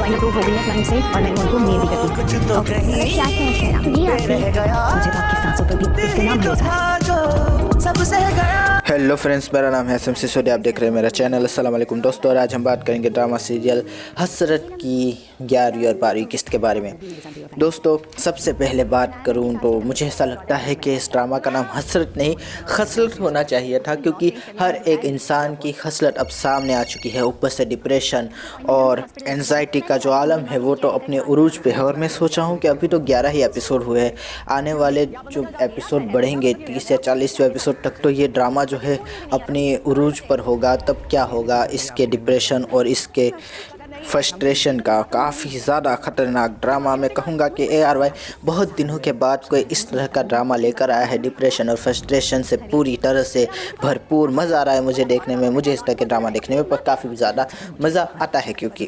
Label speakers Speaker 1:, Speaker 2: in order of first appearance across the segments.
Speaker 1: दवाई अप्रूव हो गई है क्लाइंट से और मैं उनको मेल भी करती हूँ। ओके, क्या है ये आपकी मुझे तो आपकी सांसों पर भी इसके नाम नहीं था।
Speaker 2: हेलो फ्रेंड्स, मेरा नाम है एसएम सिसोदिया। आप देख रहे हैं मेरा चैनल। अस्सलाम वालेकुम दोस्तों, और आज हम बात करेंगे ड्रामा सीरियल हसरत की 11वीं और 12वीं किस्त के बारे में। दोस्तों, सबसे पहले बात करूं तो मुझे ऐसा लगता है कि इस ड्रामा का नाम हसरत नहीं खसलत होना चाहिए था, क्योंकि हर एक इंसान की खसलत अब सामने आ चुकी है। ऊपर से डिप्रेशन और एंजाइटी का जो आलम है वो तो अपने उरूज पे है। और मैं सोचा हूँ कि अभी तो 11 ही एपिसोड हुए हैं, आने वाले जो एपिसोड बढ़ेंगे 30 या 40वें एपिसोड तक तो ये ड्रामा जो है अपने उरूज पर होगा। तब क्या होगा, इसके डिप्रेशन और इसके फ्रस्ट्रेशन का काफ़ी ज़्यादा ख़तरनाक ड्रामा। मैं कहूँगा कि ARY बहुत दिनों के बाद कोई इस तरह का ड्रामा लेकर आया है, डिप्रेशन और फ्रस्ट्रेशन से पूरी तरह से भरपूर। मज़ा आ रहा है मुझे देखने में, मुझे इस तरह के ड्रामा देखने में पर काफ़ी ज़्यादा मज़ा आता है। क्योंकि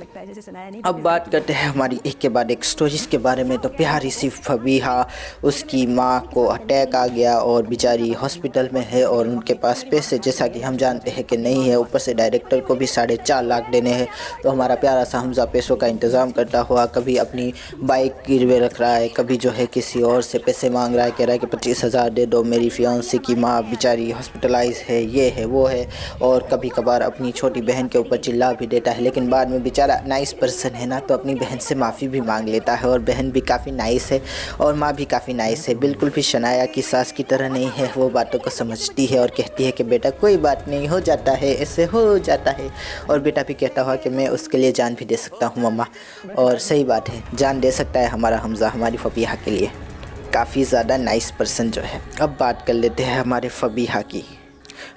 Speaker 2: अब बात करते हैं हमारी एक के बाद एक स्टोरीज़ के बारे में। तो प्यारी सी फबीहा, उसकी माँ को अटैक आ गया और बेचारी हॉस्पिटल में है और उनके पास पैसे जैसा कि हम जानते हैं कि नहीं है। ऊपर से डायरेक्टर को भी 4.5 लाख देने हैं। तो हमारा प्यारा सा हमज़ा पैसों का इंतज़ाम करता हुआ कभी अपनी बाइक गिरवे रख रहा है, कभी जो है किसी और से पैसे मांग रहा है, कह रहा है कि 25,000 दे दो, मेरी फियांसी की माँ बेचारी हॉस्पिटलाइज है, ये है वो है। और कभी कभार अपनी छोटी बहन के ऊपर चिल्ला भी देता है, लेकिन बाद में बेचारा नाइस पर्सन है ना, तो अपनी बहन से माफ़ी भी मांग लेता है। और बहन भी काफ़ी नाइस है और माँ भी काफ़ी नाइस है, बिल्कुल भी शनाया की सास की तरह नहीं है। वो बातों को समझती है और कहती है कि बेटा कोई बात नहीं, हो जाता है, ऐसे हो जाता है। और बेटा भी कहता हुआ कि मैं उसके लिए जान भी दे सकता हूँ मम्मा। और सही बात है, जान दे सकता है हमारा हमज़ा हमारी फबीहा के लिए। काफ़ी ज़्यादा नाइस पर्सन जो है। अब बात कर लेते हैं हमारे फबीहा की।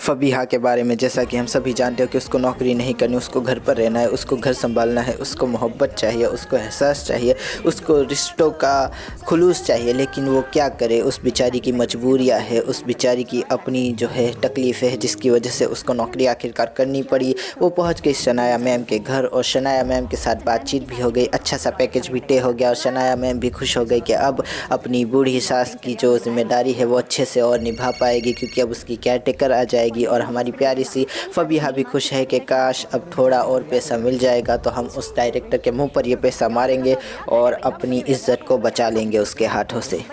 Speaker 2: फबीहा के बारे में जैसा कि हम सभी जानते हो कि उसको नौकरी नहीं करनी, उसको घर पर रहना है, उसको घर संभालना है, उसको मोहब्बत चाहिए, उसको एहसास चाहिए, उसको रिश्तों का खुलूस चाहिए। लेकिन वो क्या करे, उस बेचारी की मजबूरियाँ है, उस बेचारी की अपनी जो है तकलीफ़ें है, जिसकी वजह से उसको नौकरी आखिरकार करनी पड़ी। वो पहुंच गई शनाया मैम के घर और शनाया मैम के साथ बातचीत भी हो गई, अच्छा सा पैकेज भी तय हो गया। और शनाया मैम भी खुश हो गई कि अब अपनी बूढ़ी सास की जो जिम्मेदारी है वो अच्छे से और निभा पाएगी, क्योंकि अब उसकी केयर टेकर आ जाएगी। और हमारी प्यारी सी फबीहा भी खुश है कि काश अब थोड़ा और पैसा मिल जाएगा तो हम उस डायरेक्टर के मुंह पर ये पैसा मारेंगे और अपनी इज्जत को बचा लेंगे उसके हाथों से।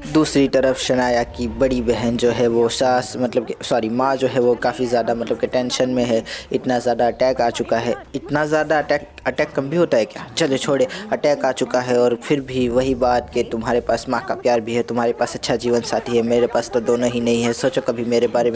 Speaker 2: दूसरी तरफ शनाया की बड़ी बहन जो है वो सास मतलब कि सॉरी माँ जो है वो काफ़ी ज़्यादा मतलब कि टेंशन में है। इतना ज़्यादा अटैक आ चुका है, इतना ज़्यादा अटैक कम भी होता है क्या, चले छोड़े, अटैक आ चुका है। और फिर भी वही बात कि तुम्हारे पास माँ का प्यार भी है, तुम्हारे पास अच्छा जीवन साथी है, मेरे पास तो दोनों ही नहीं है। सोचो कभी मेरे बारे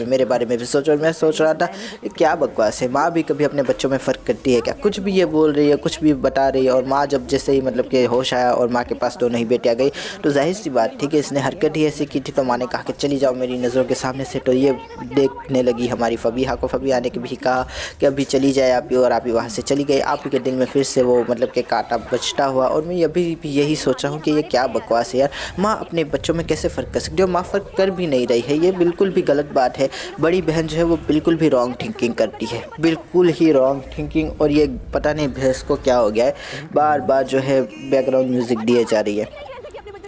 Speaker 2: में भी सोचो। मैं सोच रहा था क्या बकवास है, माँ भी कभी अपने बच्चों में फ़र्क करती है क्या, कुछ भी ये बोल रही है, कुछ भी बता रही है। और माँ जब जैसे ही मतलब कि होश आया और माँ के पास दोनों ही बेटियाँ गई तो जाहिर सी बात थी कि इसने हरकत ही ऐसी की थी। तो माँ ने कहा कि चली जाओ मेरी नज़रों के सामने से। तो ये देखने लगी हमारी फबीहा को। फबीहा ने भी कहा कि अभी चली जाए आप ही, और आप ही वहाँ से चली गई। आप ही के दिल में फिर से वो मतलब कि कांटा बचता हुआ। और मैं अभी भी यही सोचा हूँ कि ये क्या बकवास है यार, माँ अपने बच्चों में कैसे फ़र्क कर सकती है। माँ फ़र्क कर भी नहीं रही है, ये बिल्कुल भी गलत बात है। बड़ी बहन जो है वो बिल्कुल भी रॉन्ग थिंकिंग करती है, बिल्कुल ही रॉन्ग थिंकिंग। और ये पता नहीं भैंस को क्या हो गया है, बार बार जो है बैकग्राउंड म्यूज़िक दिए जा रही है।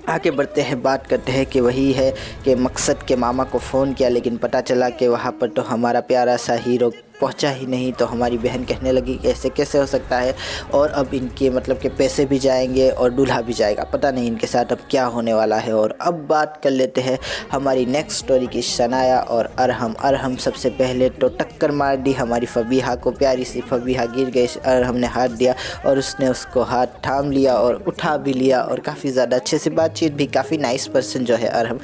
Speaker 2: आगे बढ़ते हैं, बात करते हैं कि वही है कि मकसद के मामा को फ़ोन किया, लेकिन पता चला कि वहाँ पर तो हमारा प्यारा सा हीरो पहुंचा ही नहीं। तो हमारी बहन कहने लगी कि ऐसे कैसे हो सकता है, और अब इनके मतलब के पैसे भी जाएंगे और दूल्हा भी जाएगा, पता नहीं इनके साथ अब क्या होने वाला है। और अब बात कर लेते हैं हमारी नेक्स्ट स्टोरी की, शनाया और अरहम सबसे पहले तो टक्कर मार दी हमारी फबीहा को। प्यारी सी फबीहा गिर गई, अरहम ने हाथ दिया और उसने उसको हाथ थाम लिया और उठा भी लिया और काफ़ी ज़्यादा अच्छे से बातचीत भी। काफ़ी नाइस पर्सन जो है अरहम,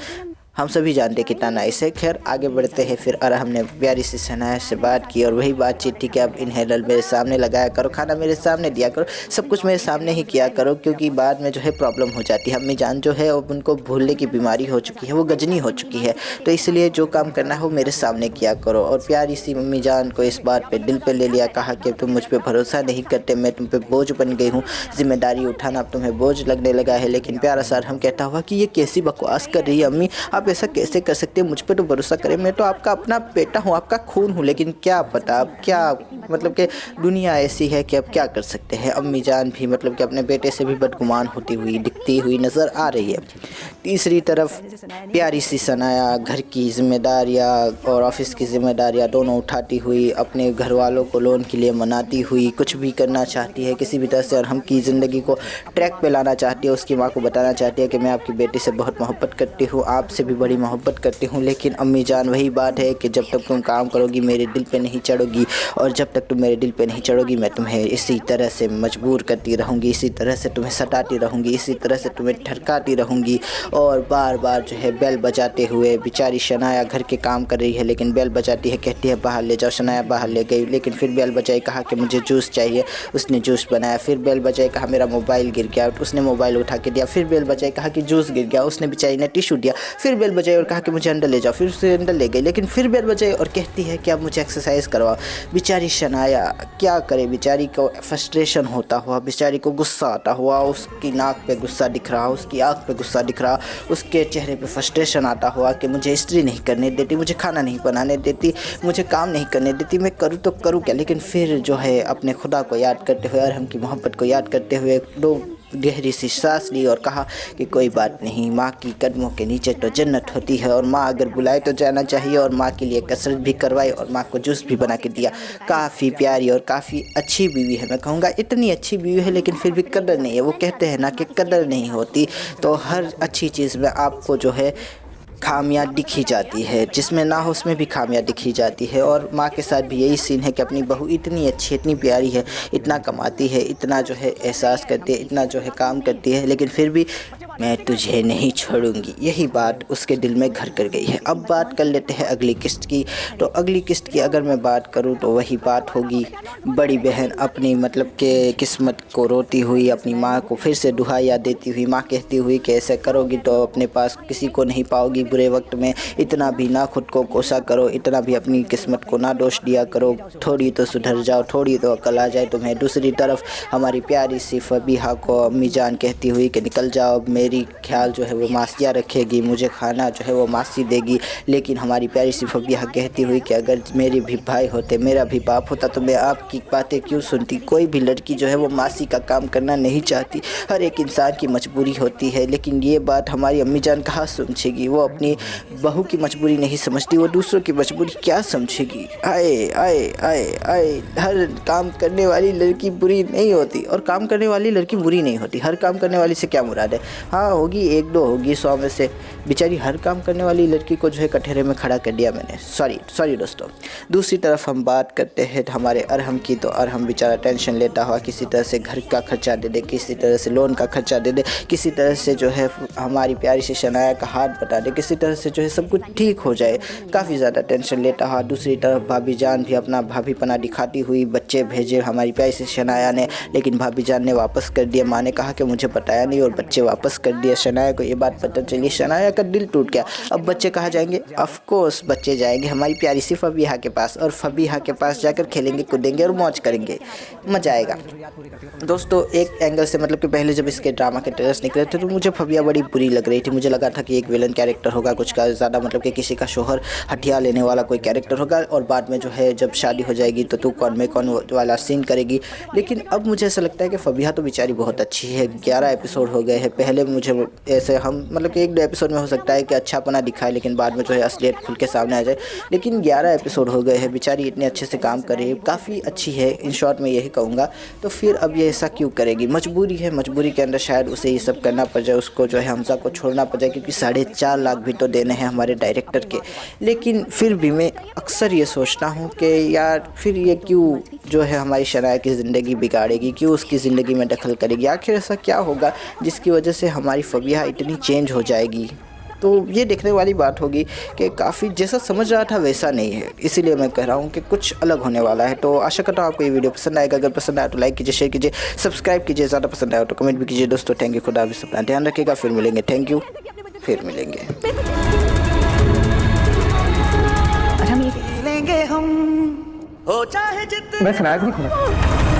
Speaker 2: हम सभी जानते हैं कितना नाइस है। खैर आगे बढ़ते हैं, फिर अरहम ने प्यारी सी शनाया से बात की और वही बातचीत थी कि अब इनहेलर मेरे सामने लगाया करो, खाना मेरे सामने दिया करो, सब कुछ मेरे सामने ही किया करो, क्योंकि बाद में जो है प्रॉब्लम हो जाती है। अम्मी जान जो है अब उनको भूलने की बीमारी हो चुकी है, वो गजनी हो चुकी है, तो इसलिए जो काम करना है वो मेरे सामने किया करो। और प्यारी सी मम्मी जान को इस बात पर दिल पर ले लिया, कहा कि तुम मुझ पर भरोसा नहीं करते, मैं तुम पे बोझ बन गई हूँ, जिम्मेदारी उठाना अब तुम्हें बोझ लगने लगा है। लेकिन प्यारा सा अरहम कहता हुआ कि ये कैसी बकवास कर रही है अम्मी, आप आप ऐसा कैसे कर सकते हैं, मुझ पर तो भरोसा करें, मैं तो आपका अपना बेटा हूँ, आपका खून हूँ, लेकिन क्या पता अब क्या मतलब कि दुनिया ऐसी है कि अब क्या कर सकते हैं। अम्मी जान भी मतलब कि अपने बेटे से भी बदगुमान होती हुई दिखती हुई नज़र आ रही है। तीसरी तरफ प्यारी सी सनाया घर की जिम्मेदारियाँ और ऑफिस की जिम्मेदारियाँ दोनों उठाती हुई अपने घर वालों को लोन के लिए मनाती हुई कुछ भी करना चाहती है किसी भी तरह से, और हम की ज़िंदगी को ट्रैक पे लाना चाहती है। उसकी माँ को बताना चाहती है कि मैं आपकी बेटी से बहुत मोहब्बत करती हूँ, आपसे भी बड़ी मोहब्बत करती हूँ, लेकिन अम्मी जान वही बात है कि जब तक तुम काम करोगी मेरे दिल पे नहीं चढ़ोगी, और जब तक तुम मेरे दिल पे नहीं चढ़ोगी मैं तुम्हें इसी तरह से मजबूर करती रहूँगी, इसी तरह से तुम्हें सताती रहूँगी, इसी तरह से तुम्हें ठरकाती रहूँगी। और बार बार जो है बेल बजाते हुए बेचारी शनाया घर के काम कर रही है, लेकिन बेल बजाती है, कहती है बाहर ले जाओ। शनाया बाहर ले गई, लेकिन फिर बेल बजाई, कहा कि मुझे जूस चाहिए, उसने जूस बनाया। फिर बेल बजाई, कहा मेरा मोबाइल गिर गया, उसने मोबाइल उठा के दिया। फिर बेल बजाई, कहा कि जूस गिर गया, उसने बेचारी ने टिश्यू दिया। फिर बेल बजाई और कहा कि मुझे अंदर ले जाओ, फिर उसे अंदर ले गई। लेकिन फिर बेल बजाई और कहती है कि अब मुझे एक्सरसाइज करवाओ। बेचारी शनाया क्या करे, बेचारी को फ्रस्ट्रेशन होता हुआ, बेचारी को गुस्सा आता हुआ, उसकी नाक पे गुस्सा दिख रहा, उसकी आँख पे गुस्सा दिख रहा, उसके चेहरे पे फ्रस्ट्रेशन आता हुआ कि मुझे इस्त्री नहीं करने देती, मुझे खाना नहीं बनाने देती, मुझे काम नहीं करने देती, मैं करूँ तो करूँ क्या। लेकिन फिर जो है अपने खुदा को याद करते हुए और हम की मोहब्बत को याद करते हुए दो गहरी सी सांस ली और कहा कि कोई बात नहीं, माँ की कदमों के नीचे तो जन्नत होती है, और माँ अगर बुलाए तो जाना चाहिए। और माँ के लिए कसरत भी करवाई और माँ को जूस भी बना के दिया। काफ़ी प्यारी और काफ़ी अच्छी बीवी है, मैं कहूँगा इतनी अच्छी बीवी है, लेकिन फिर भी कदर नहीं है। वो कहते हैं ना कि कदर नहीं होती, तो हर अच्छी चीज़ में आपको जो है खामियां दिखी जाती है, जिसमें ना हो उसमें भी खामियां दिखी जाती है। और माँ के साथ भी यही सीन है कि अपनी बहू इतनी अच्छी, इतनी प्यारी है, इतना कमाती है, इतना जो है एहसास करती है, इतना जो है काम करती है, लेकिन फिर भी मैं तुझे नहीं छोड़ूंगी, यही बात उसके दिल में घर कर गई है। अब बात कर लेते हैं अगली किस्त की। तो अगली किस्त की अगर मैं बात करूं तो वही बात होगी बड़ी बहन अपनी मतलब के किस्मत को रोती हुई अपनी माँ को फिर से दुहाइयाँ देती हुई, माँ कहती हुई कि ऐसे करोगी तो अपने पास किसी को नहीं पाओगी बुरे वक्त में, इतना भी ना खुद को कोसा करो, इतना भी अपनी किस्मत को ना दोष दिया करो, थोड़ी तो सुधर जाओ, थोड़ी तो अकल आ जाए तुम्हें। दूसरी तरफ हमारी प्यारी सी फबीहा को अम्मी जान कहती हुई कि निकल जाओ, मेरी ख्याल जो है वो मासिया रखेगी, मुझे खाना जो है वो मासी देगी। लेकिन हमारी प्यारी सी फबीहा कहती हुई कि अगर मेरे भी भाई होते, मेरा भी बाप होता तो मैं आपकी बातें क्यों सुनती। कोई भी लड़की जो है वो मासी का काम करना नहीं चाहती, हर एक इंसान की मजबूरी होती है। लेकिन ये बात हमारी अम्मी जान कहाँ समझेगी, वो अपनी बहू की मजबूरी नहीं समझती, वो दूसरों की मजबूरी क्या समझेगी। आए आए आए आए, हर काम करने वाली लड़की बुरी नहीं होती, और काम करने वाली लड़की बुरी नहीं होती। हर काम करने वाली से क्या मुराद है, हाँ होगी एक दो होगी 100 में से, बेचारी हर काम करने वाली लड़की को जो है कटहरे में खड़ा कर दिया मैंने, सॉरी दोस्तों। दूसरी तरफ हम बात करते हैं हमारे अरहम की, तो अरहम बेचारा टेंशन लेता हुआ किसी तरह से घर का खर्चा दे दे, किसी तरह से लोन का खर्चा दे दे, किसी तरह से जो है हमारी प्यारी सी शनाया का हाथ बता दे, किसी तरह से जो है सब कुछ ठीक हो जाए, काफ़ी ज़्यादा टेंशन लेता हुआ। दूसरी तरफ भाभी जान भी अपना भाभीपना दिखाती हुई बच्चे भेजे हमारी प्यारी सी शनाया ने, लेकिन भाभी जान ने वापस कर दिया। माँ ने कहा कि मुझे बताया नहीं और बच्चे वापस कर दिए। शनाया को ये बात पता चली, शनाया का दिल टूट गया। अब बच्चे कहाँ जाएंगे, ऑफ कोर्स बच्चे जाएंगे हमारी प्यारी सी फबीहा के पास, और फबीहा के पास जाकर खेलेंगे कूदेंगे और मौज करेंगे, मज़ा आएगा। दोस्तों एक एंगल से मतलब कि पहले जब इसके ड्रामा के ट्रेलर्स निकले थे तो मुझे फबिया बड़ी बुरी लग रही थी, मुझे लगा था कि एक विलन कैरेक्टर होगा, कुछ का ज़्यादा मतलब कि किसी का शोहर हथिया लेने वाला कोई कैरेक्टर होगा, और बाद में जो है जब शादी हो जाएगी तो तू कौन मैं कौन वाला सीन करेगी। लेकिन अब मुझे ऐसा लगता है कि फबिहा तो बेचारी बहुत अच्छी है। 11 एपिसोड हो गए हैं, पहले मुझे ऐसे हम मतलब कि 1-2 एपिसोड में हो सकता है कि अच्छापना दिखाए, लेकिन बाद में जो है असलियत खुल के सामने आ जाए। लेकिन 11 एपिसोड हो गए हैं, बेचारी इतने अच्छे से काम कर रही है, काफ़ी अच्छी है, इन शॉर्ट में यही कहूँगा। तो फिर अब ये ऐसा क्यों करेगी, मजबूरी है, मजबूरी के अंदर शायद उसे ये सब करना पड़ जाए, उसको जो है हमजा को छोड़ना पड़ जाए, क्योंकि 4.5 लाख भी तो देने हैं हमारे डायरेक्टर के। लेकिन फिर भी मैं अक्सर ये सोचता हूँ कि यार फिर ये क्यों जो है हमारी शनाया की ज़िंदगी बिगाड़ेगी, क्यों उसकी ज़िंदगी में दखल करेगी, आखिर ऐसा क्या होगा जिसकी वजह से हमारी फबिहा इतनी चेंज हो जाएगी। तो ये देखने वाली बात होगी कि काफ़ी जैसा समझ रहा था वैसा नहीं है, इसीलिए मैं कह रहा हूँ कि कुछ अलग होने वाला है। तो आशा करता हूँ आपको ये वीडियो पसंद आएगा, अगर पसंद आया तो लाइक कीजिए, शेयर कीजिए, सब्सक्राइब कीजिए, ज़्यादा पसंद आया तो कमेंट भी कीजिए। दोस्तों थैंक यू, खुदा हाफिज़, अपना ध्यान रखिएगा, फिर मिलेंगे। थैंक यू, फिर मिलेंगे।
Speaker 1: अच्छा हम हो चाहे जितना
Speaker 3: मैं सुनाया नहीं।